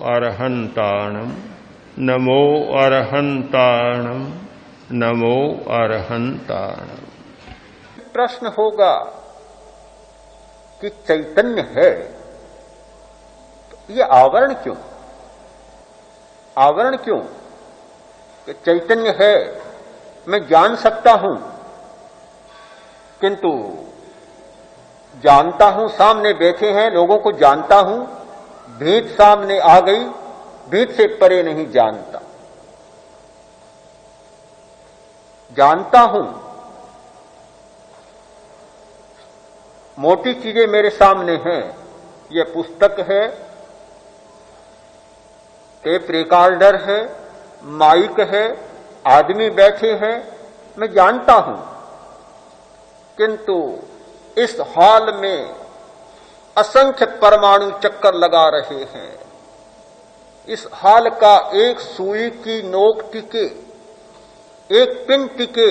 अरहंताणम नमो अरहंताणम नमो अरहंताणम। प्रश्न होगा कि चैतन्य है तो ये आवरण क्यों? आवरण क्यों? कि चैतन्य है, मैं जान सकता हूं, किंतु जानता हूं, सामने बैठे हैं लोगों को जानता हूं, भीत सामने आ गई, भीत से परे नहीं जानता। जानता हूं, मोटी चीजें मेरे सामने हैं, ये पुस्तक है, टेप रिकॉर्डर है, माइक है, आदमी बैठे हैं, मैं जानता हूं, किंतु इस हॉल में असंख्य परमाणु चक्कर लगा रहे हैं। इस हॉल का एक सुई की नोक टिके, एक पिन टिके,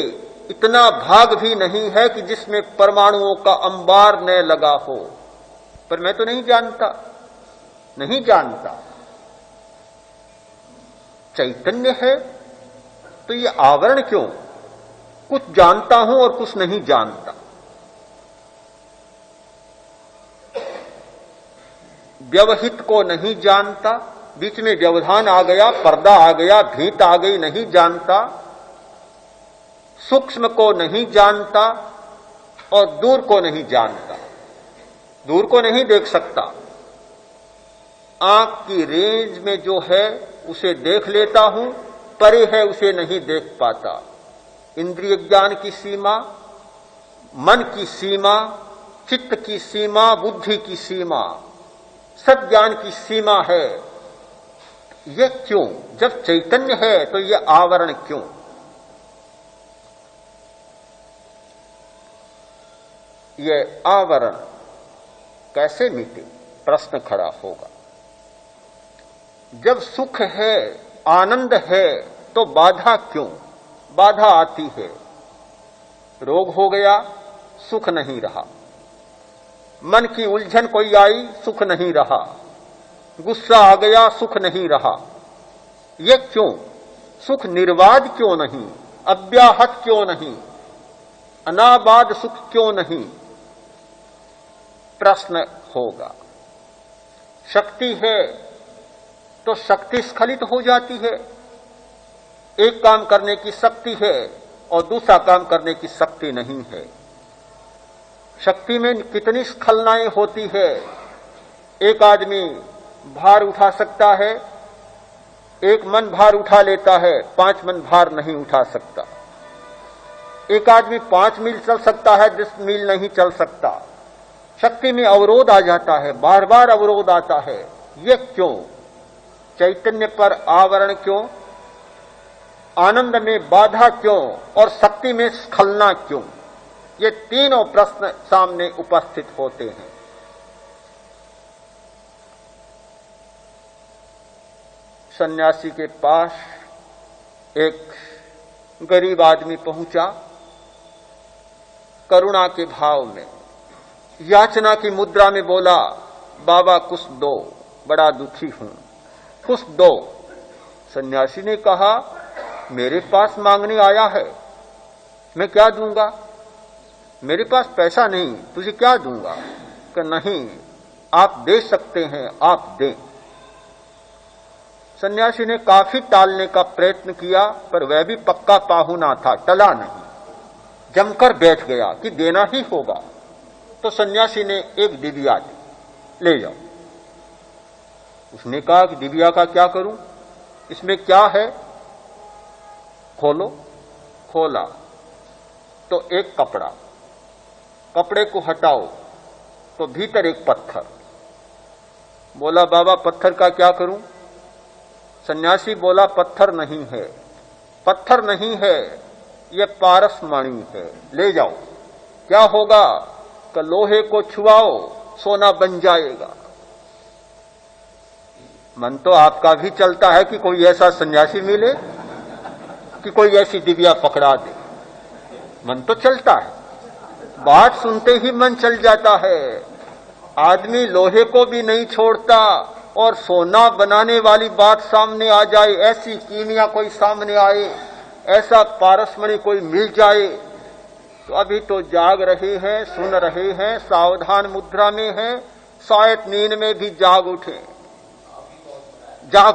इतना भाग भी नहीं है कि जिसमें परमाणुओं का अंबार न लगा हो। पर मैं तो नहीं जानता, नहीं जानता। चैतन्य है तो ये आवरण क्यों? कुछ जानता हूं और कुछ नहीं जानता। व्यवहित को नहीं जानता, बीच में व्यवधान आ गया, पर्दा आ गया, भीत आ गई, नहीं जानता। सूक्ष्म को नहीं जानता और दूर को नहीं जानता। दूर को नहीं देख सकता, आंख की रेंज में जो है उसे देख लेता हूं, परे है उसे नहीं देख पाता। इंद्रिय ज्ञान की सीमा, मन की सीमा, चित्त की सीमा, बुद्धि की सीमा, सज्ञान की सीमा है। यह क्यों? जब चैतन्य है तो यह आवरण क्यों? यह आवरण कैसे मिटे? प्रश्न खड़ा होगा। जब सुख है, आनंद है, तो बाधा क्यों? बाधा आती है। रोग हो गया, सुख नहीं रहा। मन की उलझन कोई आई, सुख नहीं रहा। गुस्सा आ गया, सुख नहीं रहा। ये क्यों? सुख निर्वाध क्यों नहीं? अव्याहत क्यों नहीं? अनाबाद सुख क्यों नहीं? प्रश्न होगा। शक्ति है तो शक्ति स्खलित हो जाती है। एक काम करने की शक्ति है और दूसरा काम करने की शक्ति नहीं है। शक्ति में कितनी स्खलनाएं होती है। एक आदमी भार उठा सकता है, एक मन भार उठा लेता है, 5 मन भार नहीं उठा सकता। एक आदमी 5 मील चल सकता है, 10 मील नहीं चल सकता। शक्ति में अवरोध आ जाता है, बार बार अवरोध आता है। ये क्यों? चैतन्य पर आवरण क्यों? आनंद में बाधा क्यों? और शक्ति में स्खलना क्यों? ये तीनों प्रश्न सामने उपस्थित होते हैं। सन्यासी के पास एक गरीब आदमी पहुंचा, करुणा के भाव में, याचना की मुद्रा में बोला, बाबा कुछ दो, बड़ा दुखी हूं, कुछ दो। सन्यासी ने कहा, मेरे पास मांगने आया है, मैं क्या दूंगा? मेरे पास पैसा नहीं, तुझे क्या दूंगा? कि नहीं, आप दे सकते हैं, आप दें। सन्यासी ने काफी टालने का प्रयत्न किया, पर वह भी पक्का पाहुना था, टला नहीं, जमकर बैठ गया कि देना ही होगा। तो सन्यासी ने एक डिबिया दी, ले जाओ। उसने कहा कि डिबिया का क्या करूं? इसमें क्या है? खोलो। खोला तो एक कपड़ा, कपड़े को हटाओ तो भीतर एक पत्थर। बोला, बाबा पत्थर का क्या करूं? सन्यासी बोला, पत्थर नहीं है, पत्थर नहीं है, यह पारस मणि है, ले जाओ। क्या होगा? कि लोहे को छुआओ, सोना बन जाएगा। मन तो आपका भी चलता है कि कोई ऐसा सन्यासी मिले कि कोई ऐसी डिबिया पकड़ा दे। मन तो चलता है, बात सुनते ही मन चल जाता है। आदमी लोहे को भी नहीं छोड़ता, और सोना बनाने वाली बात सामने आ जाए, ऐसी कीमिया कोई सामने आए, ऐसा पारसमणि कोई मिल जाए, तो अभी तो जाग रहे हैं, सुन रहे हैं, सावधान मुद्रा में हैं, शायद नींद में भी जाग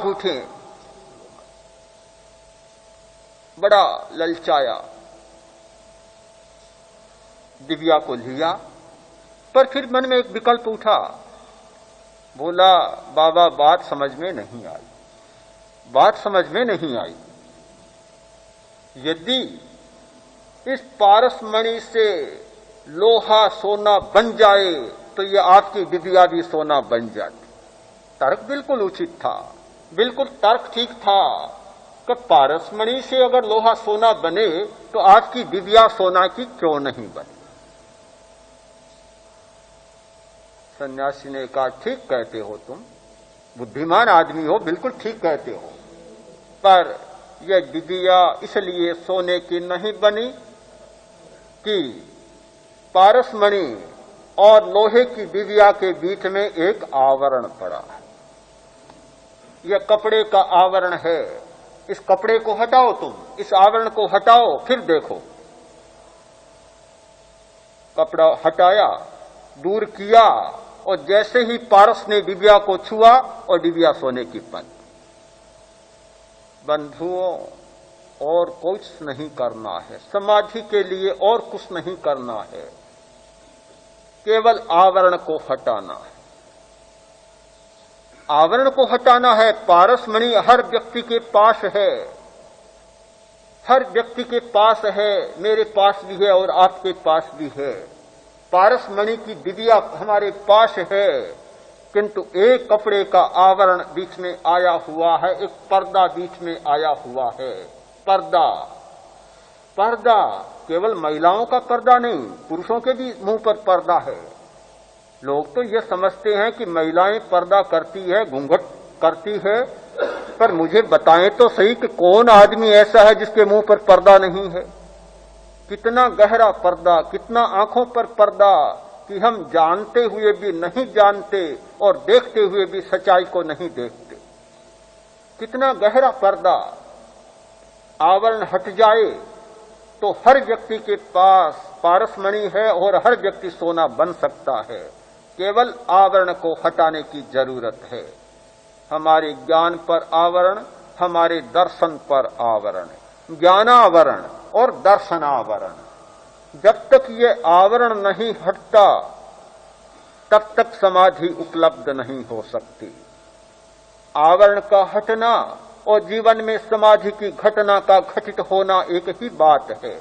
उठे। बड़ा ललचाया, दिव्या को लिया, पर फिर मन में एक विकल्प उठा। बोला, बाबा बात समझ में नहीं आई। यदि इस पारसमणि से लोहा सोना बन जाए तो ये आपकी दिव्या भी सोना बन जाती। तर्क बिल्कुल उचित था, बिल्कुल तर्क ठीक था कि पारसमणि से अगर लोहा सोना बने तो आपकी दिव्या सोना की क्यों नहीं बने। सन्यासी ने कहा, ठीक कहते हो तुम, बुद्धिमान आदमी हो, बिल्कुल ठीक कहते हो, पर यह दिव्या इसलिए सोने की नहीं बनी कि पारसमणि और लोहे की दिव्या के बीच में एक आवरण पड़ा है। यह कपड़े का आवरण है, इस कपड़े को हटाओ, तुम इस आवरण को हटाओ, फिर देखो। कपड़ा हटाया, दूर किया, और जैसे ही पारस ने दिव्या को छुआ और दिव्या सोने की बन। बंधुओं, और कुछ नहीं करना है, समाधि के लिए और कुछ नहीं करना है, केवल आवरण को हटाना है। आवरण को हटाना है। पारसमणि हर व्यक्ति के पास है, हर व्यक्ति के पास है, मेरे पास भी है और आपके पास भी है। पारसमणि की दिव्या हमारे पास है, किंतु एक कपड़े का आवरण बीच में आया हुआ है, एक पर्दा बीच में आया हुआ है। पर्दा केवल महिलाओं का पर्दा नहीं, पुरुषों के भी मुंह पर पर्दा है। लोग तो ये समझते हैं कि महिलाएं पर्दा करती है, घूंघट करती है, पर मुझे बताएं तो सही कि कौन आदमी ऐसा है जिसके मुंह पर पर्दा नहीं है। कितना गहरा पर्दा, कितना आंखों पर पर्दा कि हम जानते हुए भी नहीं जानते और देखते हुए भी सच्चाई को नहीं देखते। कितना गहरा पर्दा। आवरण हट जाए तो हर व्यक्ति के पास पारसमणि है और हर व्यक्ति सोना बन सकता है। केवल आवरण को हटाने की जरूरत है। हमारे ज्ञान पर आवरण, हमारे दर्शन पर आवरण, ज्ञानावरण और दर्शनावरण। जब तक ये आवरण नहीं हटता तब तक समाधि उपलब्ध नहीं हो सकती। आवरण का हटना और जीवन में समाधि की घटना का घटित होना एक ही बात है।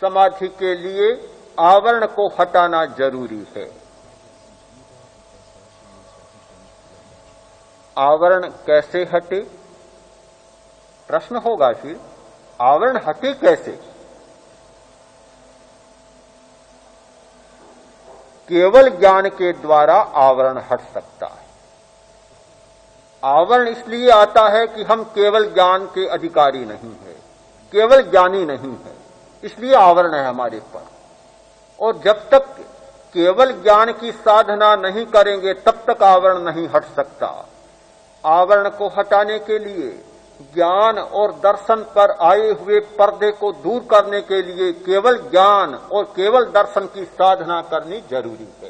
समाधि के लिए आवरण को हटाना जरूरी है। आवरण कैसे हटे? प्रश्न होगा फिर, आवरण हटे कैसे? केवल ज्ञान के द्वारा आवरण हट सकता है। आवरण इसलिए आता है कि हम केवल ज्ञान के अधिकारी नहीं है, केवल ज्ञानी नहीं है, इसलिए आवरण है हमारे पर। और जब तक केवल ज्ञान की साधना नहीं करेंगे तब तक आवरण नहीं हट सकता। आवरण को हटाने के लिए, ज्ञान और दर्शन पर आए हुए पर्दे को दूर करने के लिए केवल ज्ञान और केवल दर्शन की साधना करनी जरूरी है।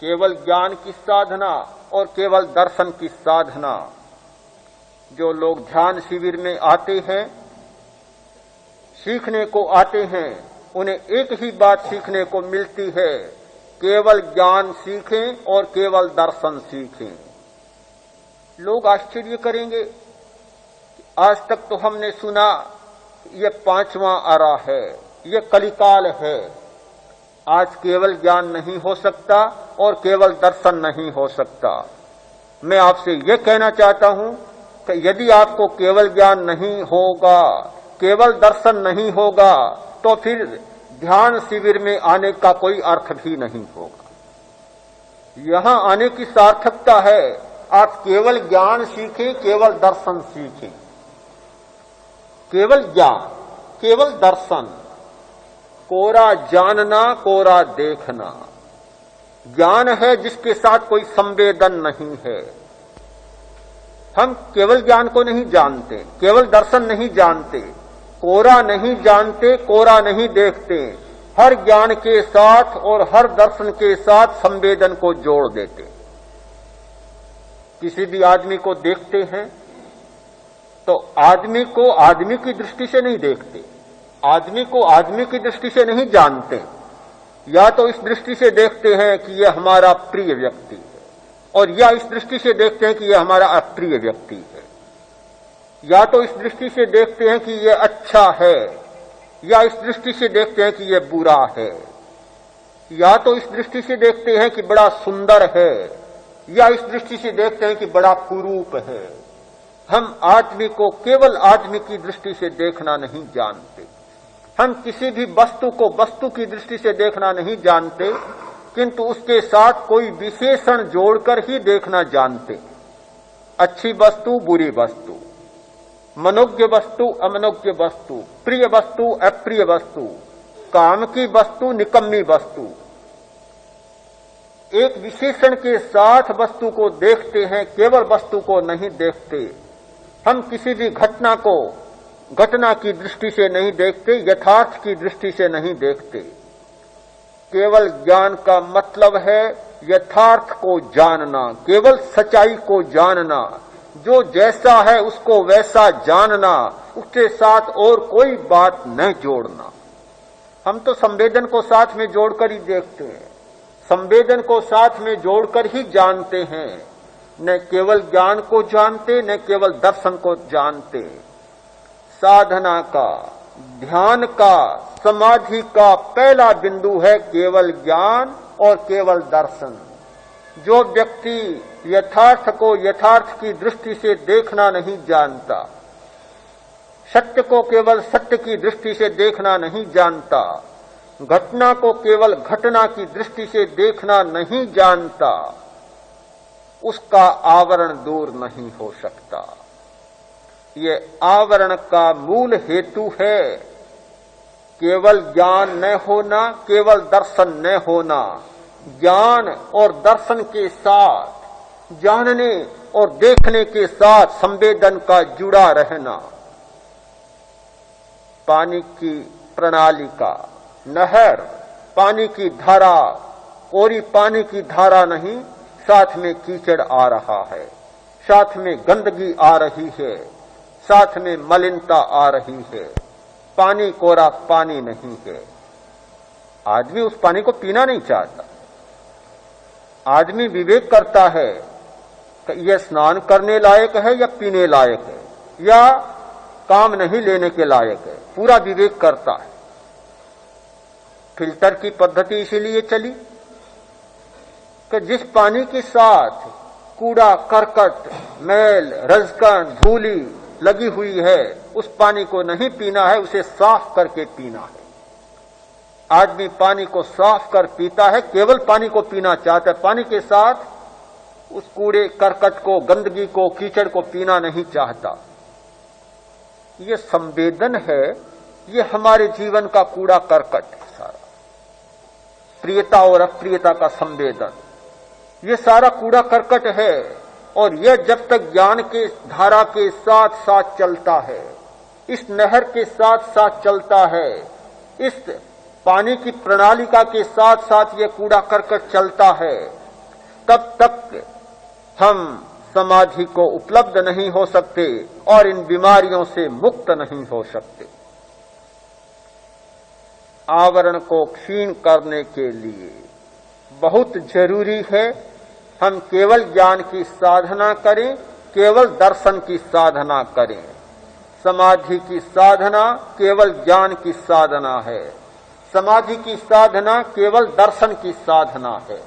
केवल ज्ञान की साधना और केवल दर्शन की साधना। जो लोग ध्यान शिविर में आते हैं, सीखने को आते हैं, उन्हें एक ही बात सीखने को मिलती है, केवल ज्ञान सीखें और केवल दर्शन सीखें। लोग आश्चर्य करेंगे, आज तक तो हमने सुना ये 5वां आरा है, ये कलिकाल है। आज केवल ज्ञान नहीं हो सकता और केवल दर्शन नहीं हो सकता। मैं आपसे ये कहना चाहता हूं कि यदि आपको केवल ज्ञान नहीं होगा, केवल दर्शन नहीं होगा, तो फिर ध्यान शिविर में आने का कोई अर्थ भी नहीं होगा। यहां आने की सार्थकता है, आप केवल ज्ञान सीखें, केवल दर्शन सीखें। केवल ज्ञान, केवल दर्शन, कोरा जानना, कोरा देखना। ज्ञान है जिसके साथ कोई संवेदन नहीं है, हम केवल ज्ञान को नहीं जानते, केवल दर्शन नहीं जानते, कोरा नहीं जानते, कोरा नहीं देखते, हर ज्ञान के साथ और हर दर्शन के साथ संवेदन को जोड़ देते। किसी भी आदमी को देखते हैं तो आदमी को आदमी की दृष्टि से नहीं देखते, आदमी को आदमी की दृष्टि से नहीं जानते। या तो इस दृष्टि से देखते हैं कि यह हमारा प्रिय व्यक्ति है, और या इस दृष्टि से देखते हैं कि यह हमारा अप्रिय व्यक्ति है। या तो इस दृष्टि से देखते हैं कि यह अच्छा है, या इस दृष्टि से देखते हैं कि यह बुरा है। या तो इस दृष्टि से देखते हैं कि बड़ा सुंदर है, या इस दृष्टि से देखते हैं कि बड़ा कुरूप है। हम आदमी को केवल आदमी की दृष्टि से देखना नहीं जानते। हम किसी भी वस्तु को वस्तु की दृष्टि से देखना नहीं जानते, किंतु उसके साथ कोई विशेषण जोड़कर ही देखना जानते। अच्छी वस्तु, बुरी वस्तु, मनोज्ञ वस्तु, अमनोज्ञ वस्तु, प्रिय वस्तु, अप्रिय वस्तु, काम की वस्तु, निकम्मी वस्तु, एक विशेषण के साथ वस्तु को देखते हैं, केवल वस्तु को नहीं देखते। हम किसी भी घटना को घटना की दृष्टि से नहीं देखते, यथार्थ की दृष्टि से नहीं देखते। केवल ज्ञान का मतलब है यथार्थ को जानना, केवल सच्चाई को जानना, जो जैसा है उसको वैसा जानना, उसके साथ और कोई बात न जोड़ना। हम तो संवेदन को साथ में जोड़कर ही देखते हैं, संवेदन को साथ में जोड़कर ही जानते हैं। न केवल ज्ञान को जानते, न केवल दर्शन को जानते। साधना का, ध्यान का, समाधि का पहला बिंदु है केवल ज्ञान और केवल दर्शन। जो व्यक्ति यथार्थ को यथार्थ की दृष्टि से देखना नहीं जानता, सत्य को केवल सत्य की दृष्टि से देखना नहीं जानता, घटना को केवल घटना की दृष्टि से देखना नहीं जानता, उसका आवरण दूर नहीं हो सकता। ये आवरण का मूल हेतु है केवल ज्ञान न होना, केवल दर्शन न होना। ज्ञान और दर्शन के साथ, जानने और देखने के साथ संवेदन का जुड़ा रहना। पानी की प्रणाली का, नहर, पानी की धारा, कोरी पानी की धारा नहीं, साथ में कीचड़ आ रहा है, साथ में गंदगी आ रही है, साथ में मलिनता आ रही है। पानी कोरा पानी नहीं है। आदमी उस पानी को पीना नहीं चाहता। आदमी विवेक करता है कि यह स्नान करने लायक है या पीने लायक है, या काम नहीं लेने के लायक है। पूरा विवेक करता है। फिल्टर की पद्धति इसीलिए चली कि जिस पानी के साथ कूड़ा करकट, मैल, रजकण, धूली लगी हुई है, उस पानी को नहीं पीना है, उसे साफ करके पीना है। आदमी पानी को साफ कर पीता है, केवल पानी को पीना चाहता है। पानी के साथ उस कूड़े करकट को, गंदगी को, कीचड़ को पीना नहीं चाहता। ये संवेदन है, ये हमारे जीवन का कूड़ा करकट है सारा। प्रियता और अप्रियता का संवेदन, ये सारा कूड़ा करकट है। और यह जब तक ज्ञान के धारा के साथ साथ चलता है, इस नहर के साथ साथ चलता है, इस पानी की प्रणालिका के साथ साथ यह कूड़ा करकट चलता है, तब तक हम समाधि को उपलब्ध नहीं हो सकते और इन बीमारियों से मुक्त नहीं हो सकते। आवरण को क्षीण करने के लिए बहुत जरूरी है हम केवल ज्ञान की साधना करें, केवल दर्शन की साधना करें। समाधि की साधना केवल ज्ञान की साधना है, समाधि की साधना केवल दर्शन की साधना है।